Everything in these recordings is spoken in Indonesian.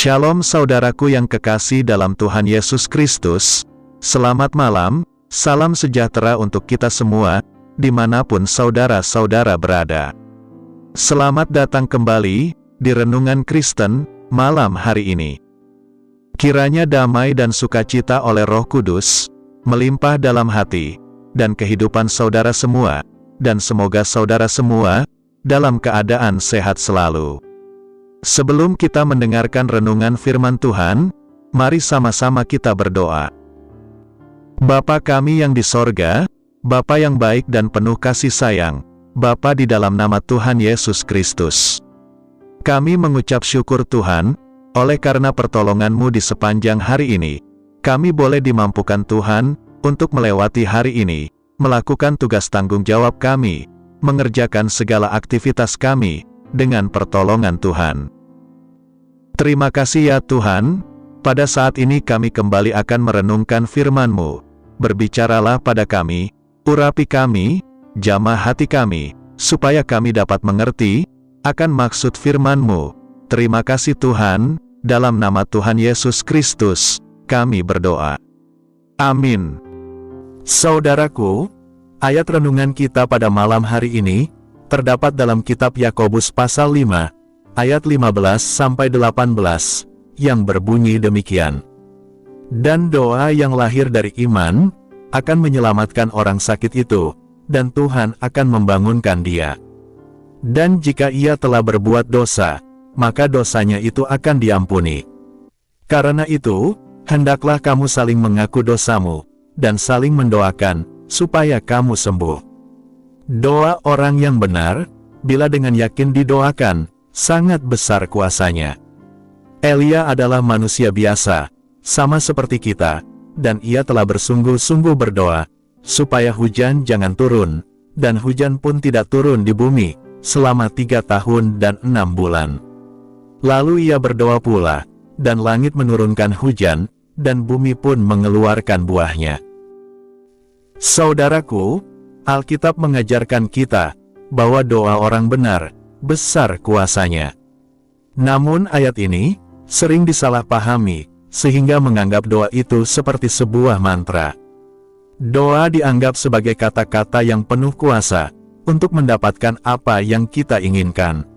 Shalom saudaraku yang kekasih dalam Tuhan Yesus Kristus, selamat malam, salam sejahtera untuk kita semua, dimanapun saudara-saudara berada. Selamat datang kembali, di Renungan Kristen, malam hari ini. Kiranya damai dan sukacita oleh Roh Kudus, melimpah dalam hati, dan kehidupan saudara semua, dan semoga saudara semua, dalam keadaan sehat selalu. Sebelum kita mendengarkan renungan firman Tuhan, mari sama-sama kita berdoa. Bapa kami yang di sorga, Bapa yang baik dan penuh kasih sayang, Bapa di dalam nama Tuhan Yesus Kristus. Kami mengucap syukur Tuhan, oleh karena pertolongan-Mu di sepanjang hari ini, kami boleh dimampukan Tuhan, untuk melewati hari ini, melakukan tugas tanggung jawab kami, mengerjakan segala aktivitas kami, dengan pertolongan Tuhan. Terima kasih ya Tuhan, pada saat ini kami kembali akan merenungkan firman-Mu. Berbicaralah pada kami, urapi kami, jamah hati kami, supaya kami dapat mengerti, akan maksud firman-Mu. Terima kasih Tuhan, dalam nama Tuhan Yesus Kristus, kami berdoa. Amin. Saudaraku, ayat renungan kita pada malam hari ini, terdapat dalam kitab Yakobus pasal 5, ayat 15-18, yang berbunyi demikian. Dan doa yang lahir dari iman, akan menyelamatkan orang sakit itu, dan Tuhan akan membangunkan dia. Dan jika ia telah berbuat dosa, maka dosanya itu akan diampuni. Karena itu, hendaklah kamu saling mengaku dosamu, dan saling mendoakan, supaya kamu sembuh. Doa orang yang benar, bila dengan yakin didoakan, sangat besar kuasanya. Elia adalah manusia biasa, sama seperti kita, dan ia telah bersungguh-sungguh berdoa, supaya hujan jangan turun, dan hujan pun tidak turun di bumi, selama 3 tahun dan 6 bulan. Lalu ia berdoa pula, dan langit menurunkan hujan, dan bumi pun mengeluarkan buahnya. Saudaraku, Alkitab mengajarkan kita, bahwa doa orang benar, besar kuasanya. Namun ayat ini, sering disalahpahami, sehingga menganggap doa itu seperti sebuah mantra. Doa dianggap sebagai kata-kata yang penuh kuasa, untuk mendapatkan apa yang kita inginkan.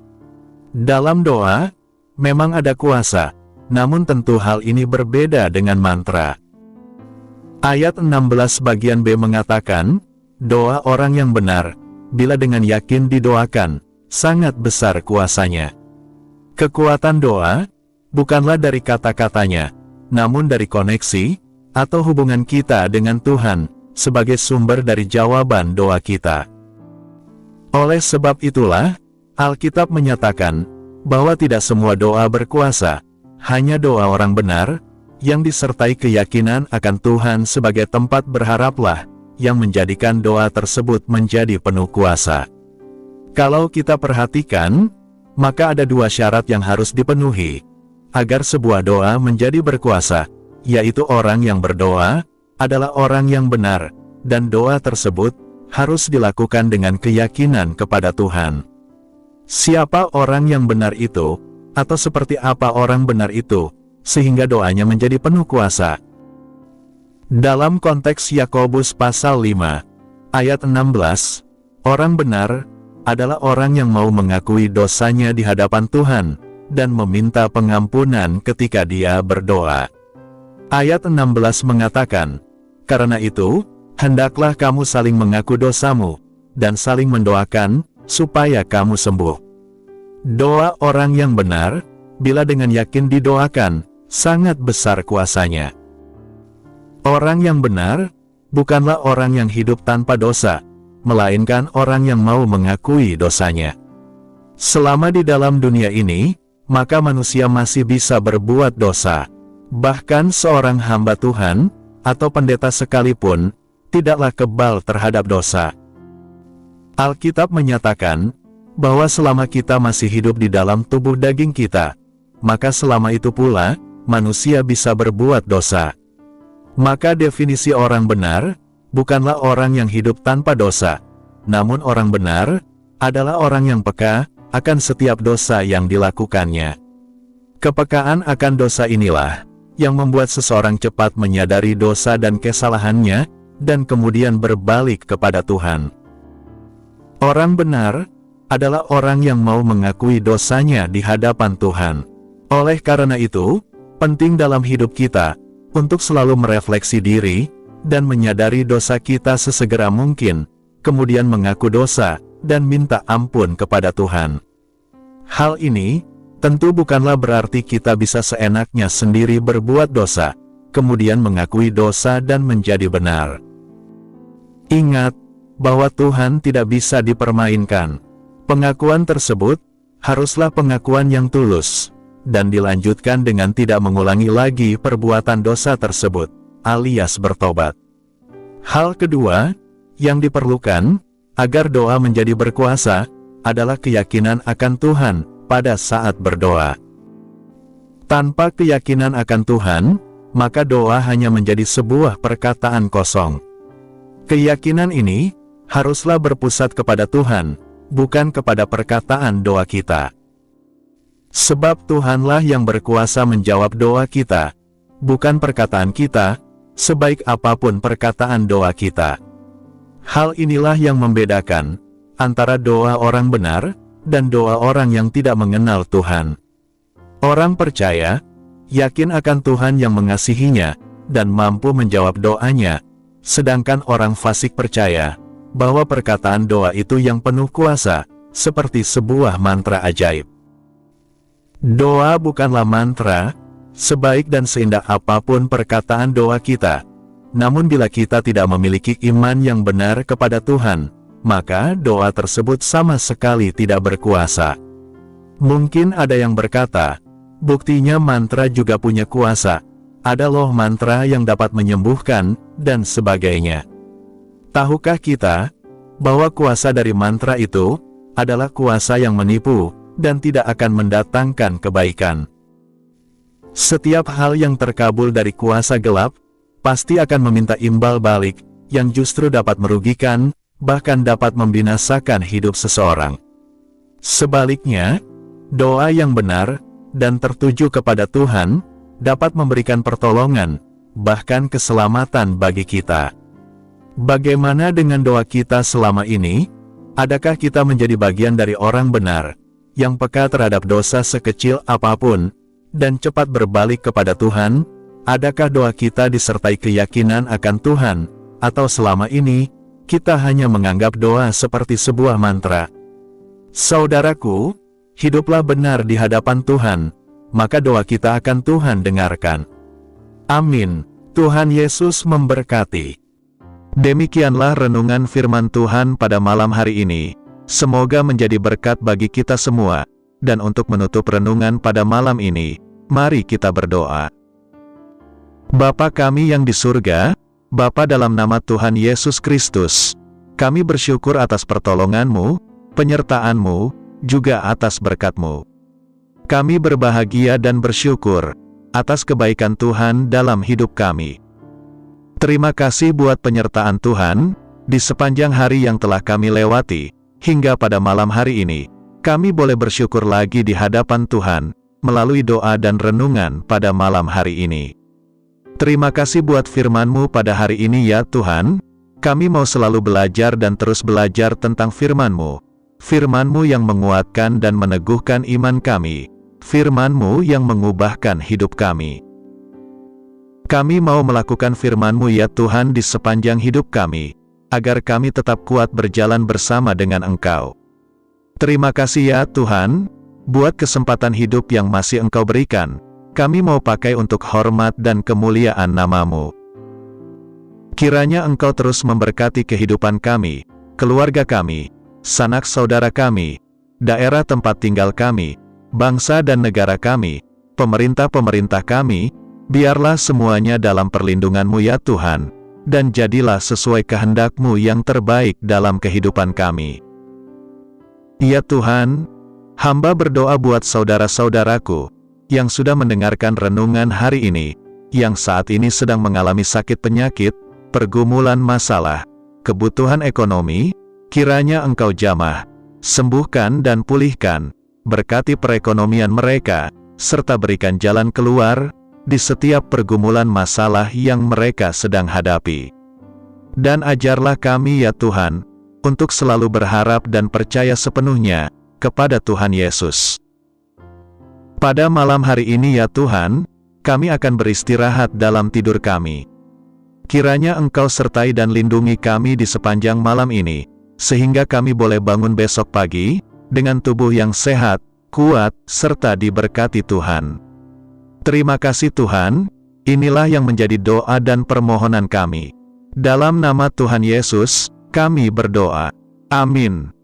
Dalam doa, memang ada kuasa, namun tentu hal ini berbeda dengan mantra. Ayat 16 bagian B mengatakan, doa orang yang benar, bila dengan yakin didoakan, sangat besar kuasanya. Kekuatan doa, bukanlah dari kata-katanya, namun dari koneksi, atau hubungan kita dengan Tuhan, sebagai sumber dari jawaban doa kita. Oleh sebab itulah, Alkitab menyatakan, bahwa tidak semua doa berkuasa, hanya doa orang benar, yang disertai keyakinan akan Tuhan sebagai tempat berharaplah, yang menjadikan doa tersebut menjadi penuh kuasa. Kalau kita perhatikan, maka ada 2 syarat yang harus dipenuhi, agar sebuah doa menjadi berkuasa, yaitu orang yang berdoa, adalah orang yang benar, dan doa tersebut, harus dilakukan dengan keyakinan kepada Tuhan. Siapa orang yang benar itu, atau seperti apa orang benar itu, sehingga doanya menjadi penuh kuasa? Dalam konteks Yakobus pasal 5, ayat 16, orang benar, adalah orang yang mau mengakui dosanya di hadapan Tuhan, dan meminta pengampunan ketika dia berdoa. Ayat 16 mengatakan, karena itu, hendaklah kamu saling mengaku dosamu, dan saling mendoakan, supaya kamu sembuh. Doa orang yang benar, bila dengan yakin didoakan, sangat besar kuasanya. Orang yang benar, bukanlah orang yang hidup tanpa dosa, melainkan orang yang mau mengakui dosanya. Selama di dalam dunia ini, maka manusia masih bisa berbuat dosa. Bahkan seorang hamba Tuhan, atau pendeta sekalipun, tidaklah kebal terhadap dosa. Alkitab menyatakan, bahwa selama kita masih hidup di dalam tubuh daging kita, maka selama itu pula, manusia bisa berbuat dosa. Maka definisi orang benar, bukanlah orang yang hidup tanpa dosa, namun orang benar, adalah orang yang peka, akan setiap dosa yang dilakukannya. Kepekaan akan dosa inilah yang membuat seseorang cepat menyadari dosa dan kesalahannya, dan kemudian berbalik kepada Tuhan. Orang benar adalah orang yang mau mengakui dosanya di hadapan Tuhan. Oleh karena itu, penting dalam hidup kita untuk selalu merefleksi diri dan menyadari dosa kita sesegera mungkin, kemudian mengaku dosa dan minta ampun kepada Tuhan. Hal ini tentu bukanlah berarti kita bisa seenaknya sendiri berbuat dosa, kemudian mengakui dosa dan menjadi benar. Ingat bahwa Tuhan tidak bisa dipermainkan. Pengakuan tersebut haruslah pengakuan yang tulus, dan dilanjutkan dengan tidak mengulangi lagi perbuatan dosa tersebut, alias bertobat. Hal kedua yang diperlukan agar doa menjadi berkuasa adalah keyakinan akan Tuhan pada saat berdoa. Tanpa keyakinan akan Tuhan, maka doa hanya menjadi sebuah perkataan kosong. Keyakinan ini haruslah berpusat kepada Tuhan, bukan kepada perkataan doa kita. Sebab Tuhanlah yang berkuasa menjawab doa kita, bukan perkataan kita, sebaik apapun perkataan doa kita. Hal inilah yang membedakan antara doa orang benar dan doa orang yang tidak mengenal Tuhan. Orang percaya, yakin akan Tuhan yang mengasihinya, dan mampu menjawab doanya, sedangkan orang fasik percaya bahwa perkataan doa itu yang penuh kuasa, seperti sebuah mantra ajaib. Doa bukanlah mantra, sebaik dan seindah apapun perkataan doa kita. Namun bila kita tidak memiliki iman yang benar kepada Tuhan, maka doa tersebut sama sekali tidak berkuasa. Mungkin ada yang berkata, buktinya mantra juga punya kuasa, ada loh mantra yang dapat menyembuhkan, dan sebagainya. Tahukah kita bahwa kuasa dari mantra itu adalah kuasa yang menipu dan tidak akan mendatangkan kebaikan? Setiap hal yang terkabul dari kuasa gelap pasti akan meminta imbal balik yang justru dapat merugikan, bahkan dapat membinasakan hidup seseorang. Sebaliknya, doa yang benar dan tertuju kepada Tuhan dapat memberikan pertolongan, bahkan keselamatan bagi kita. Bagaimana dengan doa kita selama ini? Adakah kita menjadi bagian dari orang benar, yang peka terhadap dosa sekecil apapun, dan cepat berbalik kepada Tuhan? Adakah doa kita disertai keyakinan akan Tuhan, atau selama ini, kita hanya menganggap doa seperti sebuah mantra? Saudaraku, hiduplah benar di hadapan Tuhan, maka doa kita akan Tuhan dengarkan. Amin. Tuhan Yesus memberkati. Demikianlah renungan firman Tuhan pada malam hari ini. Semoga menjadi berkat bagi kita semua. Dan untuk menutup renungan pada malam ini, mari kita berdoa. Bapa kami yang di surga, Bapa dalam nama Tuhan Yesus Kristus, kami bersyukur atas pertolongan-Mu, penyertaan-Mu, juga atas berkat-Mu. Kami berbahagia dan bersyukur atas kebaikan Tuhan dalam hidup kami. Terima kasih buat penyertaan Tuhan di sepanjang hari yang telah kami lewati, hingga pada malam hari ini. Kami boleh bersyukur lagi di hadapan Tuhan, melalui doa dan renungan pada malam hari ini. Terima kasih buat firman-Mu pada hari ini ya Tuhan. Kami mau selalu belajar dan terus belajar tentang firman-Mu. Firman-Mu yang menguatkan dan meneguhkan iman kami. Firman-Mu yang mengubahkan hidup kami. Kami mau melakukan firman-Mu ya Tuhan di sepanjang hidup kami, agar kami tetap kuat berjalan bersama dengan Engkau. Terima kasih ya Tuhan, buat kesempatan hidup yang masih Engkau berikan. Kami mau pakai untuk hormat dan kemuliaan nama-Mu. Kiranya Engkau terus memberkati kehidupan kami, keluarga kami, sanak saudara kami, daerah tempat tinggal kami, bangsa dan negara kami, pemerintah-pemerintah kami. Biarlah semuanya dalam perlindungan-Mu ya Tuhan, dan jadilah sesuai kehendak-Mu yang terbaik dalam kehidupan kami. Ya Tuhan, hamba berdoa buat saudara-saudaraku, yang sudah mendengarkan renungan hari ini, yang saat ini sedang mengalami sakit penyakit, pergumulan masalah, kebutuhan ekonomi, kiranya Engkau jamah, sembuhkan dan pulihkan, berkati perekonomian mereka, serta berikan jalan keluar di setiap pergumulan masalah yang mereka sedang hadapi. Dan ajarlah kami ya Tuhan, untuk selalu berharap dan percaya sepenuhnya kepada Tuhan Yesus. Pada malam hari ini ya Tuhan, kami akan beristirahat dalam tidur kami. Kiranya Engkau sertai dan lindungi kami di sepanjang malam ini, sehingga kami boleh bangun besok pagi, dengan tubuh yang sehat, kuat, serta diberkati Tuhan. Terima kasih Tuhan, inilah yang menjadi doa dan permohonan kami. Dalam nama Tuhan Yesus, kami berdoa. Amin.